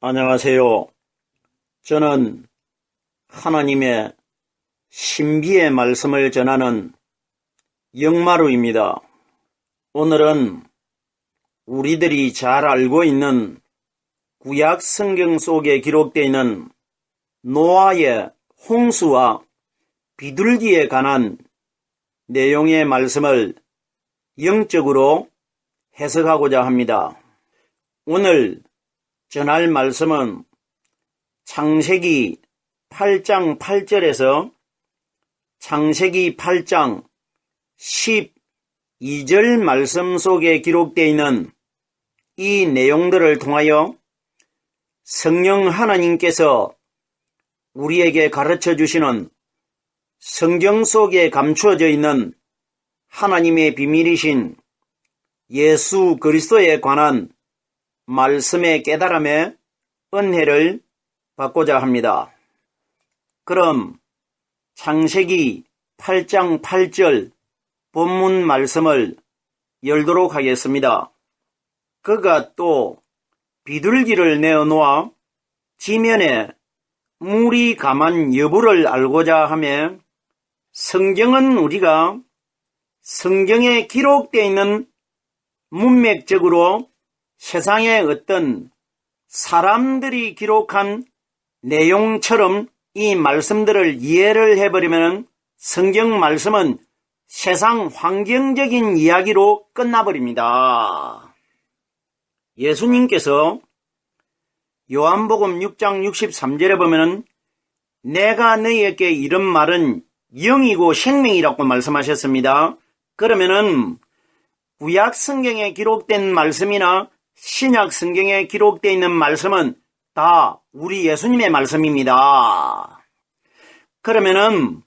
안녕하세요. 저는 하나님의 신비의 말씀을 전하는 영마루입니다. 오늘은 우리들이 잘 알고 있는 구약 성경 속에 기록되어 있는 노아의 홍수와 비둘기에 관한 내용의 말씀을 영적으로 해석하고자 합니다. 오늘 전할 말씀은 창세기 8장 8절에서 창세기 8장 12절 말씀 속에 기록되어 있는 이 내용들을 통하여 성령 하나님께서 우리에게 가르쳐 주시는 성경 속에 감추어져 있는 하나님의 비밀이신 예수 그리스도에 관한 말씀의 깨달음의 은혜를 받고자 합니다. 그럼 창세기 8장 8절 본문 말씀을 열도록 하겠습니다. 그가 또 비둘기를 내어놓아 지면에 물이 감한 여부를 알고자 하며, 성경은 우리가 성경에 기록되어 있는 문맥적으로 세상의 어떤 사람들이 기록한 내용처럼 이 말씀들을 이해를 해버리면 성경 말씀은 세상 환경적인 이야기로 끝나버립니다. 예수님께서 요한복음 6장 63절에 보면 내가 너희에게 이런 말은 영이고 생명이라고 말씀하셨습니다. 그러면은 구약 성경에 기록된 말씀이나 신약 성경에 기록되어 있는 말씀은 다 우리 예수님의 말씀입니다. 그러면은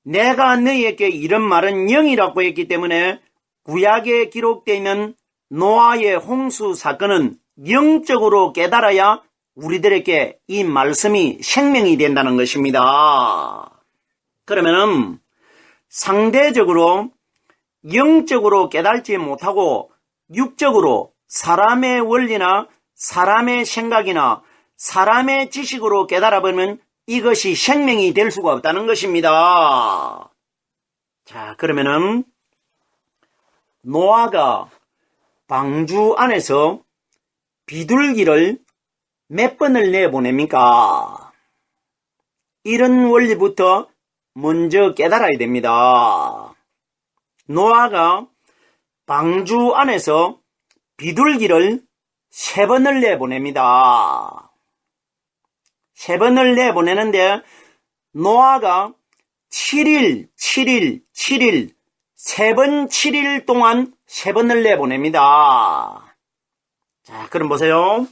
내가 너희에게 이런 말은 영이라고 했기 때문에 구약에 기록되어 있는 노아의 홍수 사건은 영적으로 깨달아야 우리들에게 이 말씀이 생명이 된다는 것입니다. 그러면은 상대적으로 영적으로 깨달지 못하고 육적으로 사람의 원리나 사람의 생각이나 사람의 지식으로 깨달아보면 이것이 생명이 될 수가 없다는 것입니다. 자, 그러면은 노아가 방주 안에서 비둘기를 몇 번을 내보냅니까? 이런 원리부터 먼저 깨달아야 됩니다. 노아가 방주 안에서 비둘기를 3번을 내보냅니다. 3번을 내보내는데 노아가 7일 3번 7일 동안 3번을 내보냅니다. 자, 그럼 보세요.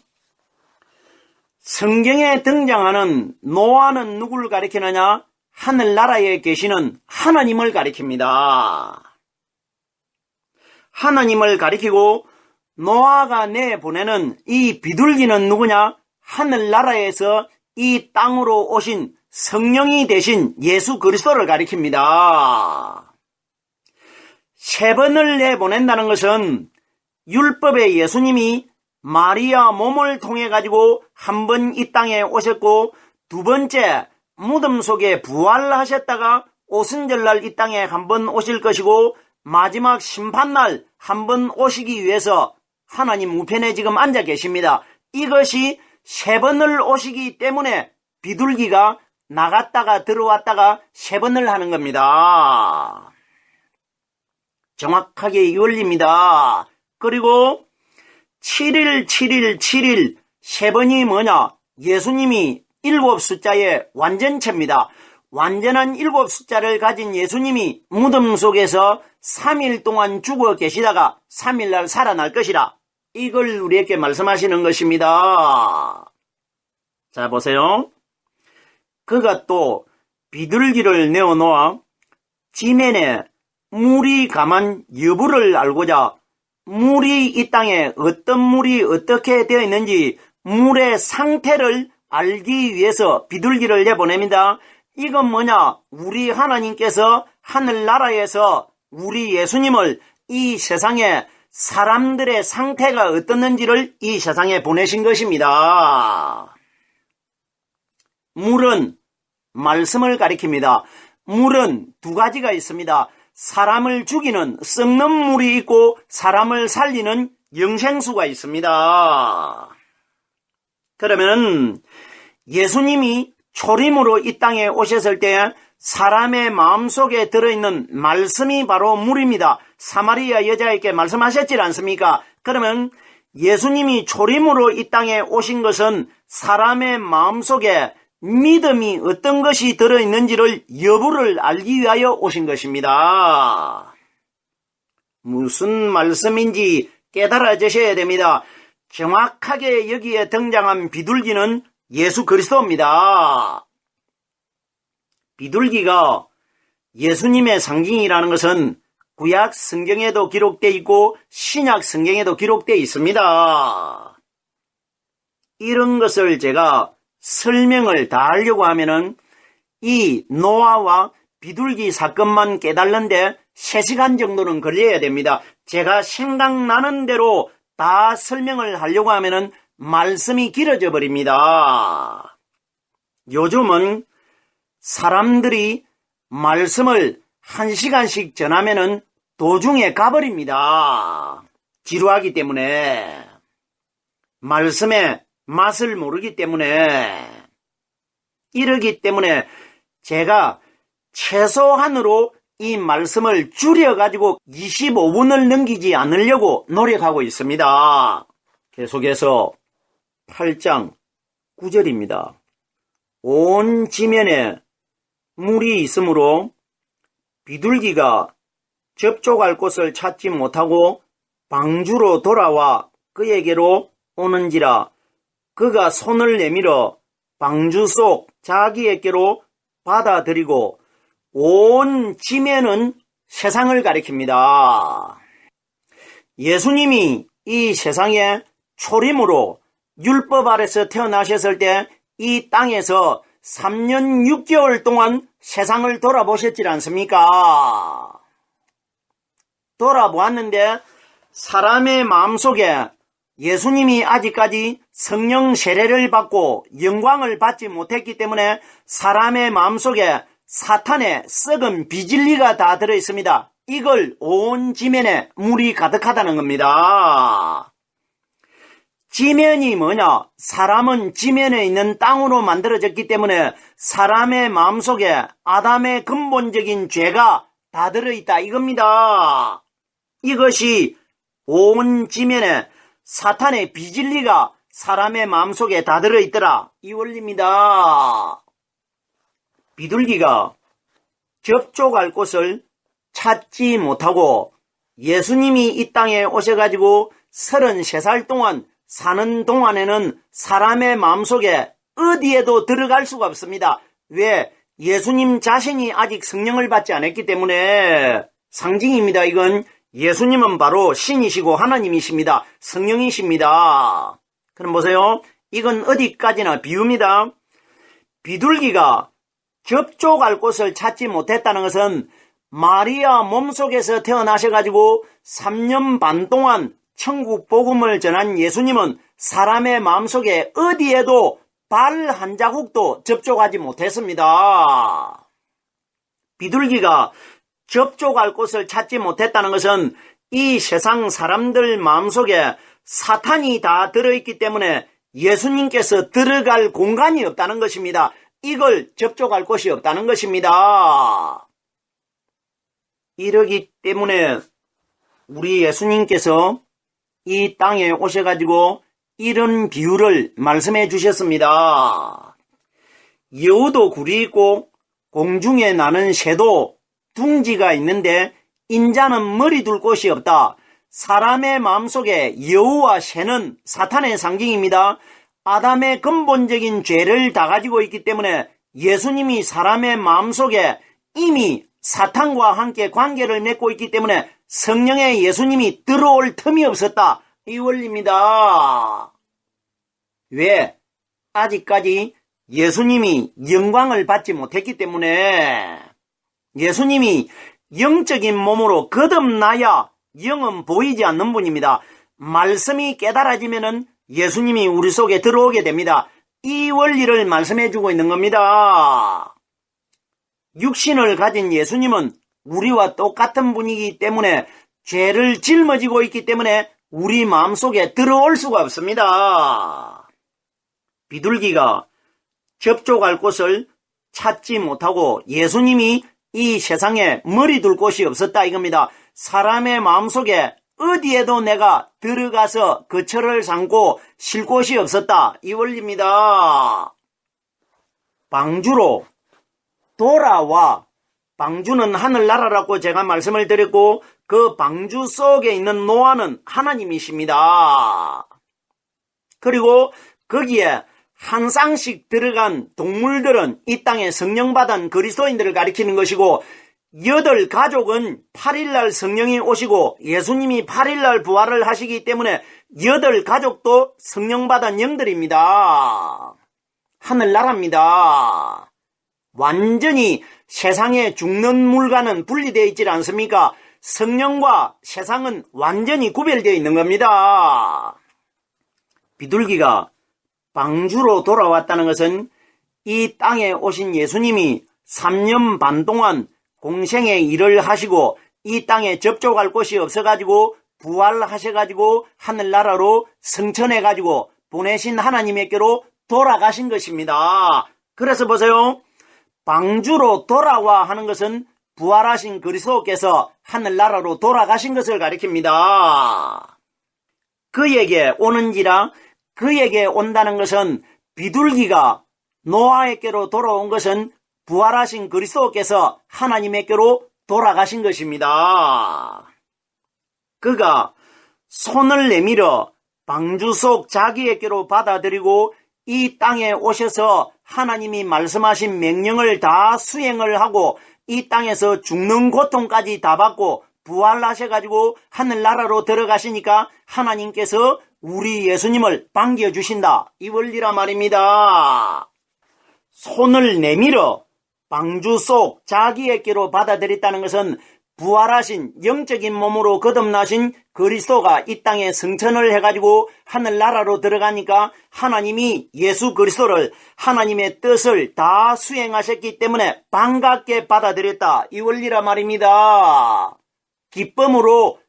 성경에 등장하는 노아는 누구를 가리키느냐? 하늘나라에 계시는 하나님을 가리킵니다. 하나님을 가리키고 노아가 내보내는 이 비둘기는 누구냐? 하늘나라에서 이 땅으로 오신 성령이 되신 예수 그리스도를 가리킵니다. 3번을 내보낸다는 것은 율법의 예수님이 마리아 몸을 통해 가지고 한 번 이 땅에 오셨고, 두 번째 무덤 속에 부활하셨다가 오순절날 이 땅에 한 번 오실 것이고, 마지막 심판날 한 번 오시기 위해서 하나님 우편에 지금 앉아 계십니다. 이것이 3번을 오시기 때문에 비둘기가 나갔다가 들어왔다가 3번을 하는 겁니다. 정확하게 이 원리입니다. 그리고 7일 3번이 뭐냐? 예수님이 7 숫자의 완전체입니다. 완전한 7 숫자를 가진 예수님이 무덤 속에서 3일 동안 죽어 계시다가 3일날 살아날 것이라, 이걸 우리에게 말씀하시는 것입니다. 자, 보세요. 그가 또 비둘기를 내어놓아 지면에 물이 감한 여부를 알고자, 물이 이 땅에 어떤 물이 어떻게 되어 있는지 물의 상태를 알기 위해서 비둘기를 내보냅니다. 이건 뭐냐? 우리 하나님께서 하늘나라에서 우리 예수님을 이 세상에 사람들의 상태가 어떻는지를 이 세상에 보내신 것입니다. 물은 말씀을 가리킵니다. 물은 두 가지가 있습니다. 사람을 죽이는 썩는 물이 있고 사람을 살리는 영생수가 있습니다. 그러면 예수님이 초림으로 이 땅에 오셨을 때 사람의 마음속에 들어있는 말씀이 바로 물입니다. 사마리아 여자에게 말씀하셨지 않습니까? 그러면 예수님이 초림으로 이 땅에 오신 것은 사람의 마음속에 믿음이 어떤 것이 들어있는지를 여부를 알기 위하여 오신 것입니다. 무슨 말씀인지 깨달아지셔야 됩니다. 정확하게 여기에 등장한 비둘기는 예수 그리스도입니다. 비둘기가 예수님의 상징이라는 것은 구약 성경에도 기록되어 있고 신약 성경에도 기록되어 있습니다. 이런 것을 제가 설명을 다 하려고 하면은 이 노아와 비둘기 사건만 깨달는데 3시간 정도는 걸려야 됩니다. 제가 생각나는 대로 다 설명을 하려고 하면은 말씀이 길어져 버립니다. 요즘은 사람들이 말씀을 1시간씩 전하면은 도중에 가버립니다. 지루하기 때문에. 말씀의 맛을 모르기 때문에. 이러기 때문에 제가 최소한으로 이 말씀을 줄여가지고 25분을 넘기지 않으려고 노력하고 있습니다. 계속해서 8장 9절입니다. 온 지면에 물이 있으므로 비둘기가 접촉할 곳을 찾지 못하고 방주로 돌아와 그에게로 오는지라 그가 손을 내밀어 방주 속 자기에게로 받아들이고 온 지면은 세상을 가리킵니다. 예수님이 이 세상에 초림으로 율법 아래서 태어나셨을 때 이 땅에서 3년 6개월 동안 세상을 돌아보셨지 않습니까? 돌아보았는데 사람의 마음속에 예수님이 아직까지 성령 세례를 받고 영광을 받지 못했기 때문에 사람의 마음속에 사탄의 썩은 비진리가 다 들어있습니다. 이걸 온 지면에 물이 가득하다는 겁니다. 지면이 뭐냐? 사람은 지면에 있는 땅으로 만들어졌기 때문에 사람의 마음속에 아담의 근본적인 죄가 다 들어있다 이겁니다. 이것이 온 지면에 사탄의 비진리가 사람의 마음속에 다 들어있더라 이 원리입니다. 비둘기가 접촉할 곳을 찾지 못하고 예수님이 이 땅에 오셔가지고 33살 동안 사는 동안에는 사람의 마음속에 어디에도 들어갈 수가 없습니다. 왜? 예수님 자신이 아직 성령을 받지 않았기 때문에 상징입니다. 이건 예수님은 바로 신이시고 하나님이십니다. 성령이십니다. 그럼 보세요. 이건 어디까지나 비유입니다. 비둘기가 접촉할 곳을 찾지 못했다는 것은 마리아 몸속에서 태어나셔가지고 3년 반 동안 천국 복음을 전한 예수님은 사람의 마음속에 어디에도 발 한 자국도 접촉하지 못했습니다. 비둘기가 접촉할 곳을 찾지 못했다는 것은 이 세상 사람들 마음속에 사탄이 다 들어있기 때문에 예수님께서 들어갈 공간이 없다는 것입니다. 이걸 접촉할 곳이 없다는 것입니다. 이러기 때문에 우리 예수님께서 이 땅에 오셔가지고 이런 비유를 말씀해 주셨습니다. 여우도 굴이 있고 공중에 나는 새도 둥지가 있는데 인자는 머리 둘 곳이 없다. 사람의 마음속에 여우와 새는 사탄의 상징입니다. 아담의 근본적인 죄를 다 가지고 있기 때문에 예수님이 사람의 마음속에 이미 사탄과 함께 관계를 맺고 있기 때문에 성령의 예수님이 들어올 틈이 없었다. 이 원리입니다. 왜? 아직까지 예수님이 영광을 받지 못했기 때문에 예수님이 영적인 몸으로 거듭나야 영은 보이지 않는 분입니다. 말씀이 깨달아지면은 예수님이 우리 속에 들어오게 됩니다. 이 원리를 말씀해 주고 있는 겁니다. 육신을 가진 예수님은 우리와 똑같은 분이기 때문에 죄를 짊어지고 있기 때문에 우리 마음속에 들어올 수가 없습니다. 비둘기가 접촉할 곳을 찾지 못하고 예수님이 이 세상에 머리 둘 곳이 없었다 이겁니다. 사람의 마음속에 어디에도 내가 들어가서 거처를 삼고 쉴 곳이 없었다 이 원리입니다. 방주로 돌아와, 방주는 하늘나라라고 제가 말씀을 드렸고 그 방주 속에 있는 노아는 하나님이십니다. 그리고 거기에 한 쌍씩 들어간 동물들은 이 땅에 성령받은 그리스도인들을 가리키는 것이고 8가족은 8일날 성령이 오시고 예수님이 8일날 부활을 하시기 때문에 8가족도 성령받은 영들입니다. 하늘나라입니다. 완전히 세상에 죽는 물과는 분리되어 있지 않습니까? 성령과 세상은 완전히 구별되어 있는 겁니다. 비둘기가 방주로 돌아왔다는 것은 이 땅에 오신 예수님이 3년 반 동안 공생의 일을 하시고 이 땅에 접촉할 곳이 없어가지고 부활하셔가지고 하늘나라로 승천해가지고 보내신 하나님에게로 돌아가신 것입니다. 그래서 보세요. 방주로 돌아와 하는 것은 부활하신 그리스도께서 하늘나라로 돌아가신 것을 가리킵니다. 그에게 오는지라 그에게 온다는 것은 비둘기가 노아에게로 돌아온 것은 부활하신 그리스도께서 하나님에게로 돌아가신 것입니다. 그가 손을 내밀어 방주 속 자기에게로 받아들이고 이 땅에 오셔서 하나님이 말씀하신 명령을 다 수행을 하고 이 땅에서 죽는 고통까지 다 받고 부활하셔가지고 하늘나라로 들어가시니까 하나님께서 우리 예수님을 반겨주신다 이 원리라 말입니다. 손을 내밀어 방주 속 자기에게로 받아들였다는 것은 부활하신 영적인 몸으로 거듭나신 그리스도가 이 땅에 승천을 해가지고 하늘나라로 들어가니까 하나님이 예수 그리스도를 하나님의 뜻을 다 수행하셨기 때문에 반갑게 받아들였다 이 원리라 말입니다. 기쁨으로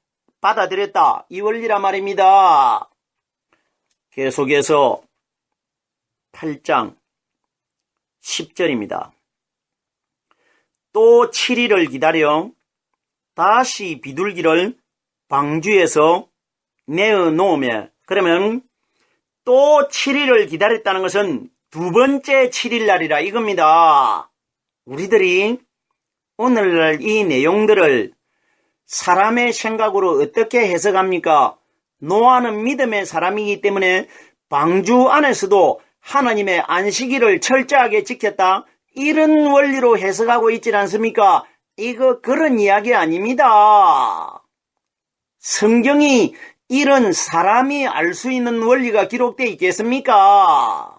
받아들였다 이 원리라 말입니다. 계속해서 8장 10절입니다. 또 7일을 기다려 다시 비둘기를 방주에서 내어놓으며, 그러면 또 7일을 기다렸다는 것은 두 번째 7일날이라 이겁니다. 우리들이 오늘날 이 내용들을 사람의 생각으로 어떻게 해석합니까? 노아는 믿음의 사람이기 때문에 방주 안에서도 하나님의 안식일을 철저하게 지켰다, 이런 원리로 해석하고 있지 않습니까? 이거 그런 이야기 아닙니다. 성경이 이런 사람이 알 수 있는 원리가 기록되어 있겠습니까?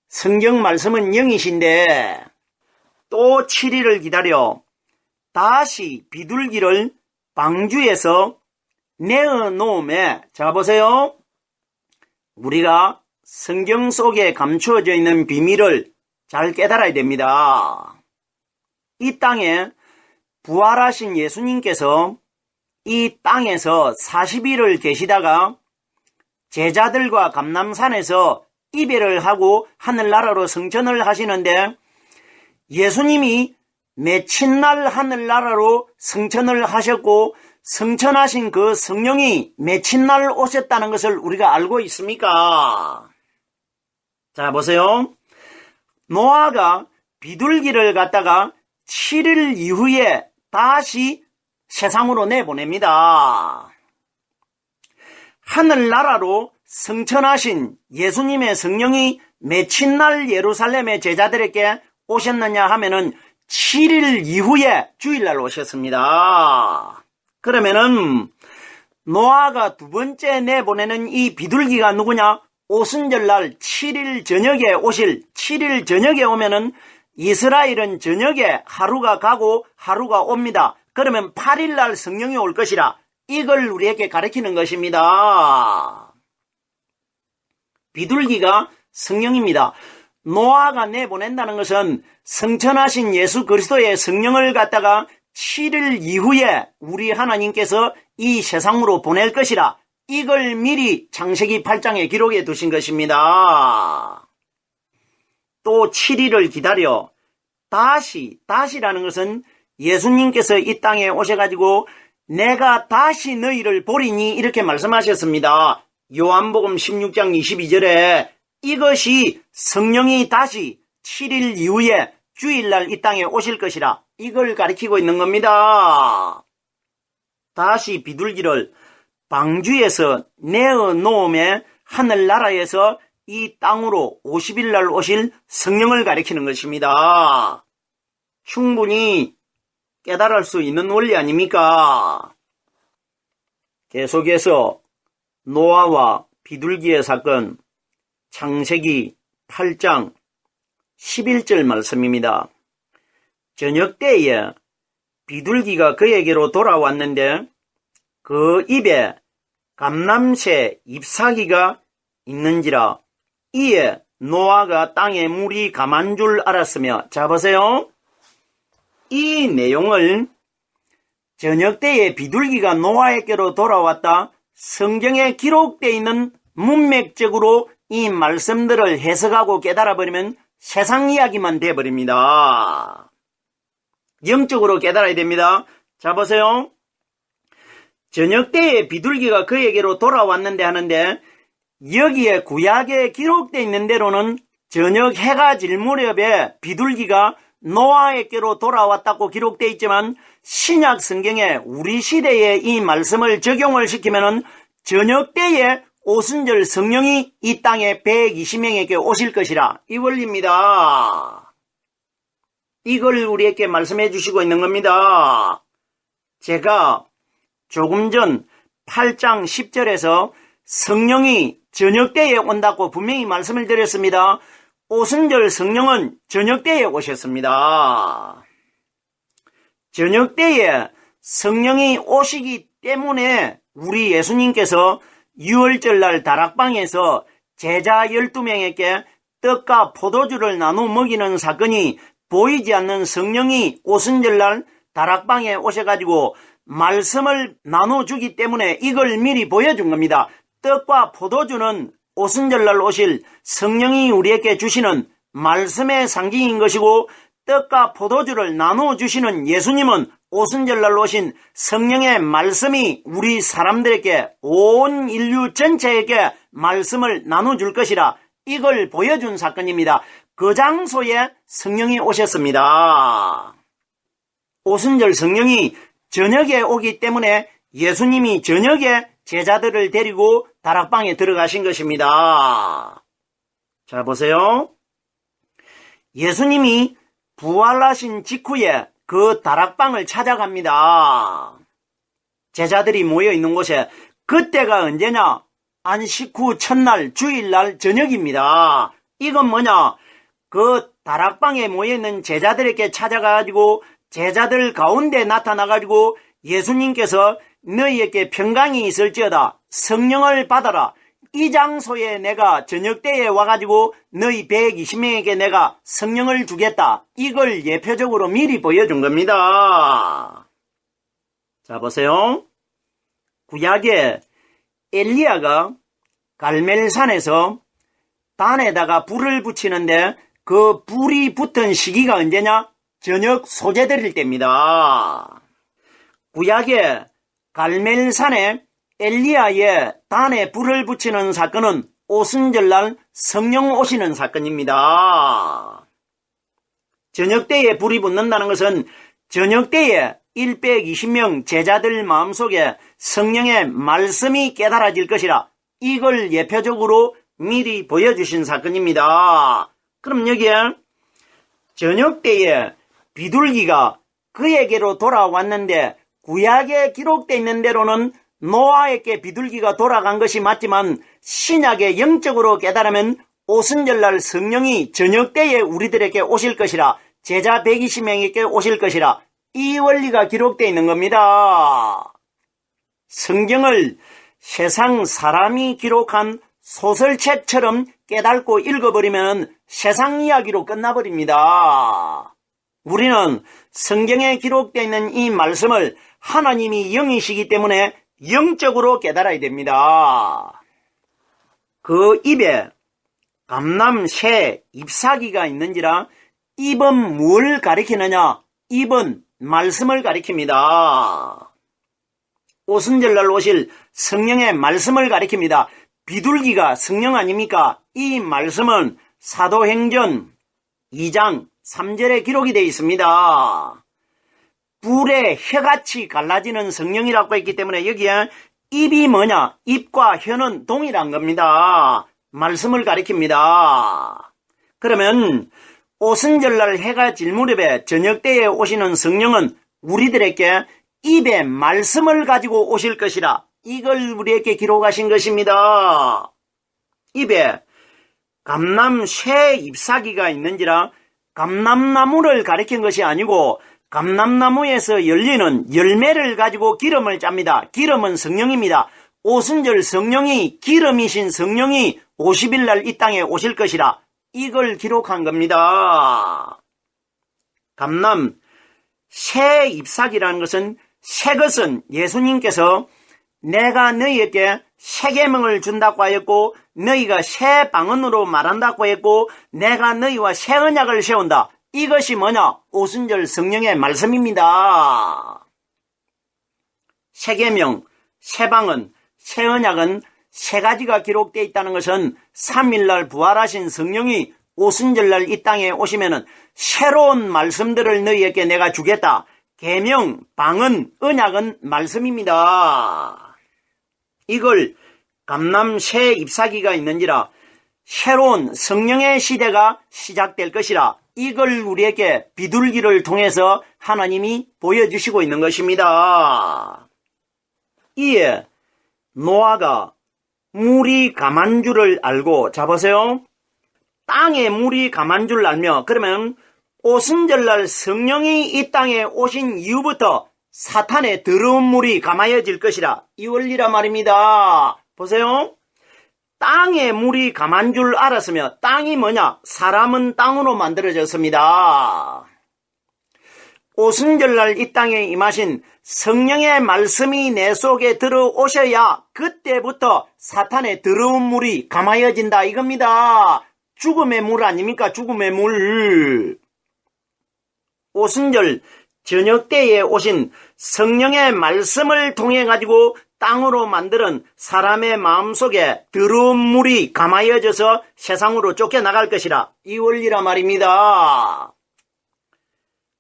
성경 말씀은 영이신데 또 7일을 기다려 다시 비둘기를 방주에서 내어놓음에, 자 보세요. 우리가 성경 속에 감추어져 있는 비밀을 잘 깨달아야 됩니다. 이 땅에 부활하신 예수님께서 이 땅에서 40일을 계시다가 제자들과 감람산에서 이별을 하고 하늘나라로 승천을 하시는데, 예수님이 며칠날 하늘나라로 승천을 하셨고 승천하신 그 성령이 며칠날 오셨다는 것을 우리가 알고 있습니까? 자 보세요. 노아가 비둘기를 갖다가 7일 이후에 다시 세상으로 내보냅니다. 하늘나라로 승천하신 예수님의 성령이 며칠날 예루살렘의 제자들에게 오셨느냐 하면은 7일 이후에 주일날 오셨습니다. 그러면은 노아가 두 번째 내보내는 이 비둘기가 누구냐? 오순절날 7일 저녁에 오실, 7일 저녁에 오면은 이스라엘은 저녁에 하루가 가고 하루가 옵니다. 그러면 8일날 성령이 올 것이라 이걸 우리에게 가르치는 것입니다. 비둘기가 성령입니다. 노아가 내보낸다는 것은 성천하신 예수 그리스도의 성령을 갖다가 7일 이후에 우리 하나님께서 이 세상으로 보낼 것이라, 이걸 미리 창세기 8장에 기록해 두신 것입니다. 또 7일을 기다려 다시라는 것은 예수님께서 이 땅에 오셔가지고 내가 다시 너희를 보리니 이렇게 말씀하셨습니다. 요한복음 16장 22절에 이것이 성령이 다시 7일 이후에 주일날 이 땅에 오실 것이라, 이걸 가리키고 있는 겁니다. 다시 비둘기를 방주에서 내어 놓음에 하늘나라에서 이 땅으로 50일날 오실 성령을 가리키는 것입니다. 충분히 깨달을 수 있는 원리 아닙니까? 계속해서 노아와 비둘기의 사건, 창세기 8장 11절 말씀입니다. 저녁 때에 비둘기가 그에게로 돌아왔는데 그 입에 감람새 잎사귀가 있는지라, 이에 노아가 땅에 물이 감한 줄 알았으며. 자, 보세요. 이 내용을 저녁 때에 비둘기가 노아에게로 돌아왔다, 성경에 기록되어 있는 문맥적으로 이 말씀들을 해석하고 깨달아버리면 세상 이야기만 돼버립니다. 영적으로 깨달아야 됩니다. 자, 보세요. 저녁 때에 비둘기가 그에게로 돌아왔는데 하는데, 여기에 구약에 기록되어 있는 대로는 저녁 해가 질 무렵에 비둘기가 노아에게로 돌아왔다고 기록되어 있지만, 신약 성경에 우리 시대에 이 말씀을 적용을 시키면은 저녁 때에 오순절 성령이 이 땅에 120명에게 오실 것이라, 이 원리입니다. 이걸 우리에게 말씀해 주시고 있는 겁니다. 제가 조금 전 8장 10절에서 성령이 저녁 때에 온다고 분명히 말씀을 드렸습니다. 오순절 성령은 저녁 때에 오셨습니다. 저녁 때에 성령이 오시기 때문에 우리 예수님께서 유월절날 다락방에서 제자 12명에게 떡과 포도주를 나눠 먹이는 사건이, 보이지 않는 성령이 오순절날 다락방에 오셔가지고 말씀을 나눠주기 때문에 이걸 미리 보여준 겁니다. 떡과 포도주는 오순절날 오실 성령이 우리에게 주시는 말씀의 상징인 것이고, 떡과 포도주를 나눠주시는 예수님은 오순절날 오신 성령의 말씀이 우리 사람들에게, 온 인류 전체에게 말씀을 나눠줄 것이라, 이걸 보여준 사건입니다. 그 장소에 성령이 오셨습니다. 오순절 성령이 저녁에 오기 때문에 예수님이 저녁에 제자들을 데리고 다락방에 들어가신 것입니다. 자, 보세요. 예수님이 부활하신 직후에 그 다락방을 찾아갑니다. 제자들이 모여있는 곳에. 그때가 언제냐? 안식 후 첫날 주일날 저녁입니다. 이건 뭐냐? 그 다락방에 모여있는 제자들에게 찾아가가지고 제자들 가운데 나타나가지고 예수님께서 너희에게 평강이 있을지어다, 성령을 받아라, 이 장소에 내가 저녁 때에 와가지고 너희 120명에게 내가 성령을 주겠다, 이걸 예표적으로 미리 보여준 겁니다. 자, 보세요. 구약에 엘리야가 갈멜산에서 단에다가 불을 붙이는데 그 불이 붙은 시기가 언제냐? 저녁 소재 드릴 때입니다. 구약에 갈멜산에 엘리야의 단에 불을 붙이는 사건은 오순절날 성령 오시는 사건입니다. 저녁 때에 불이 붙는다는 것은 저녁 때에 120명 제자들 마음속에 성령의 말씀이 깨달아질 것이라, 이걸 예표적으로 미리 보여주신 사건입니다. 그럼 여기에 저녁 때에 비둘기가 그에게로 돌아왔는데, 구약에 기록되어 있는 대로는 노아에게 비둘기가 돌아간 것이 맞지만, 신약에 영적으로 깨달으면 오순절날 성령이 저녁 때에 우리들에게 오실 것이라, 제자 120명에게 오실 것이라, 이 원리가 기록되어 있는 겁니다. 성경을 세상 사람이 기록한 소설책처럼 깨닫고 읽어버리면 세상 이야기로 끝나버립니다. 우리는 성경에 기록되어 있는 이 말씀을 하나님이 영이시기 때문에 영적으로 깨달아야 됩니다. 그 입에 감람, 새, 잎사귀가 있는지라 입은 뭘 가리키느냐? 입은 말씀을 가리킵니다. 오순절날 오실 성령의 말씀을 가리킵니다. 비둘기가 성령 아닙니까? 이 말씀은 사도행전 2장 3절에 기록이 되어 있습니다. 불에 혀같이 갈라지는 성령이라고 했기 때문에 여기에 입이 뭐냐? 입과 혀는 동일한 겁니다. 말씀을 가리킵니다. 그러면 오순절날 해가 질 무렵에 저녁때에 오시는 성령은 우리들에게 입에 말씀을 가지고 오실 것이라 이걸 우리에게 기록하신 것입니다. 입에 감람, 새, 잎사귀가 있는지라 감람나무를 가리킨 것이 아니고 감람나무에서 열리는 열매를 가지고 기름을 짭니다. 기름은 성령입니다. 오순절 성령이 기름이신 성령이 50일 날 이 땅에 오실 것이라 이걸 기록한 겁니다. 감람, 새 잎사귀라는 것은 새 것은 예수님께서 내가 너희에게 새 계명을 준다고 하였고 너희가 새 방언으로 말한다고 했고 내가 너희와 새 언약을 세운다. 이것이 뭐냐? 오순절 성령의 말씀입니다. 새 계명, 새 방언, 새 언약은 세 가지가 기록되어 있다는 것은 3일날 부활하신 성령이 오순절날 이 땅에 오시면은 새로운 말씀들을 너희에게 내가 주겠다. 계명, 방언, 언약은 말씀입니다. 이걸 감람, 새, 잎사귀가 있는지라 새로운 성령의 시대가 시작될 것이라 이걸 우리에게 비둘기를 통해서 하나님이 보여주시고 있는 것입니다. 이에 노아가 물이 감한 줄을 알고, 자 보세요. 땅에 물이 감한 줄 알며, 그러면 오순절날 성령이 이 땅에 오신 이후부터 사탄의 더러운 물이 감하여질 것이라 이 원리라 말입니다. 보세요. 땅에 물이 감한 줄 알았으며 땅이 뭐냐? 사람은 땅으로 만들어졌습니다. 오순절날 이 땅에 임하신 성령의 말씀이 내 속에 들어오셔야 그때부터 사탄의 더러운 물이 감하여진다 이겁니다. 죽음의 물 아닙니까? 죽음의 물. 오순절 저녁 때에 오신 성령의 말씀을 통해 가지고 땅으로 만드는 사람의 마음속에 더러운 물이 감하여져서 세상으로 쫓겨나갈 것이라 이 원리라 말입니다.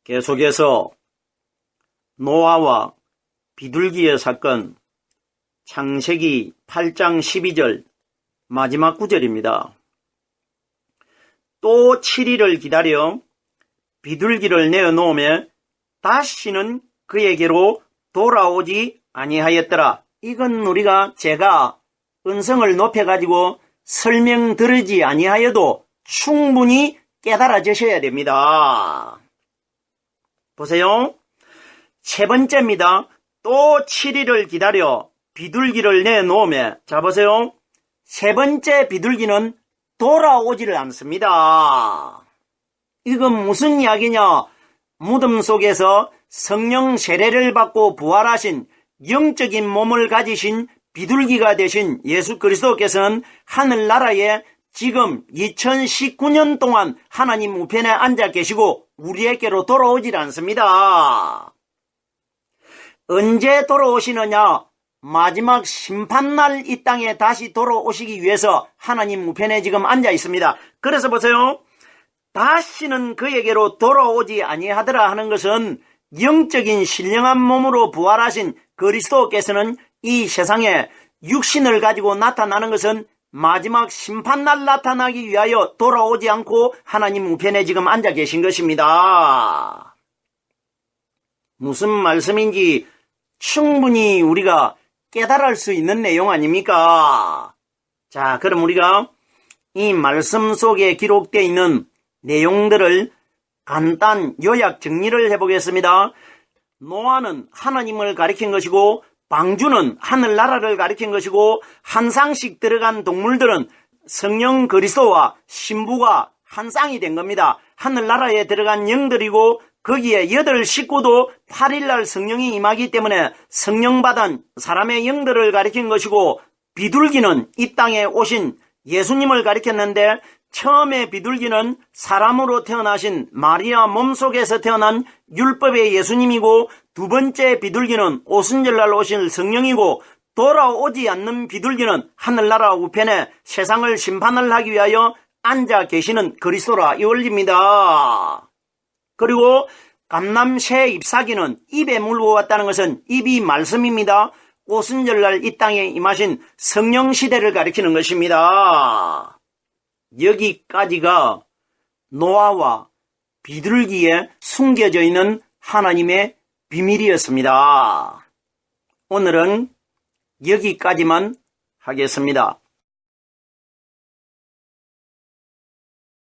계속해서 노아와 비둘기의 사건, 창세기 8장 12절 마지막 구절입니다. 또 7일을 기다려 비둘기를 내어놓으며 다시는 그에게로 돌아오지 아니하였더라. 이건 제가 은성을 높여가지고 설명드리지 아니하여도 충분히 깨달아지셔야 됩니다. 보세요. 세 번째입니다. 또 7일을 기다려 비둘기를 내놓으며, 자 보세요. 세 번째 비둘기는 돌아오지를 않습니다. 이건 무슨 이야기냐? 무덤 속에서 성령 세례를 받고 부활하신 영적인 몸을 가지신 비둘기가 되신 예수 그리스도께서는 하늘나라에 지금 2019년 동안 하나님 우편에 앉아 계시고 우리에게로 돌아오질 않습니다. 언제 돌아오시느냐? 마지막 심판날 이 땅에 다시 돌아오시기 위해서 하나님 우편에 지금 앉아 있습니다. 그래서 보세요. 다시는 그에게로 돌아오지 아니하더라 하는 것은 영적인 신령한 몸으로 부활하신 그리스도께서는 이 세상에 육신을 가지고 나타나는 것은 마지막 심판날 나타나기 위하여 돌아오지 않고 하나님 우편에 지금 앉아 계신 것입니다. 무슨 말씀인지 충분히 우리가 깨달을 수 있는 내용 아닙니까? 자, 그럼 우리가 이 말씀 속에 기록되어 있는 내용들을 간단 요약 정리를 해보겠습니다. 노아는 하나님을 가리킨 것이고 방주는 하늘나라를 가리킨 것이고 한 쌍씩 들어간 동물들은 성령 그리스도와 신부가 한 쌍이 된 겁니다. 하늘나라에 들어간 영들이고 거기에 8 식구도 8일날 성령이 임하기 때문에 성령받은 사람의 영들을 가리킨 것이고 비둘기는 이 땅에 오신 예수님을 가리켰는데 처음에 비둘기는 사람으로 태어나신 마리아 몸속에서 태어난 율법의 예수님이고 두 번째 비둘기는 오순절날 오실 성령이고 돌아오지 않는 비둘기는 하늘나라 우편에 세상을 심판을 하기 위하여 앉아 계시는 그리스도라 이 원리입니다. 그리고 감람새 잎사귀는 입에 물고 왔다는 것은 입이 말씀입니다. 오순절날 이 땅에 임하신 성령 시대를 가리키는 것입니다. 여기까지가 노아와 비둘기에 숨겨져 있는 하나님의 비밀이었습니다. 오늘은 여기까지만 하겠습니다.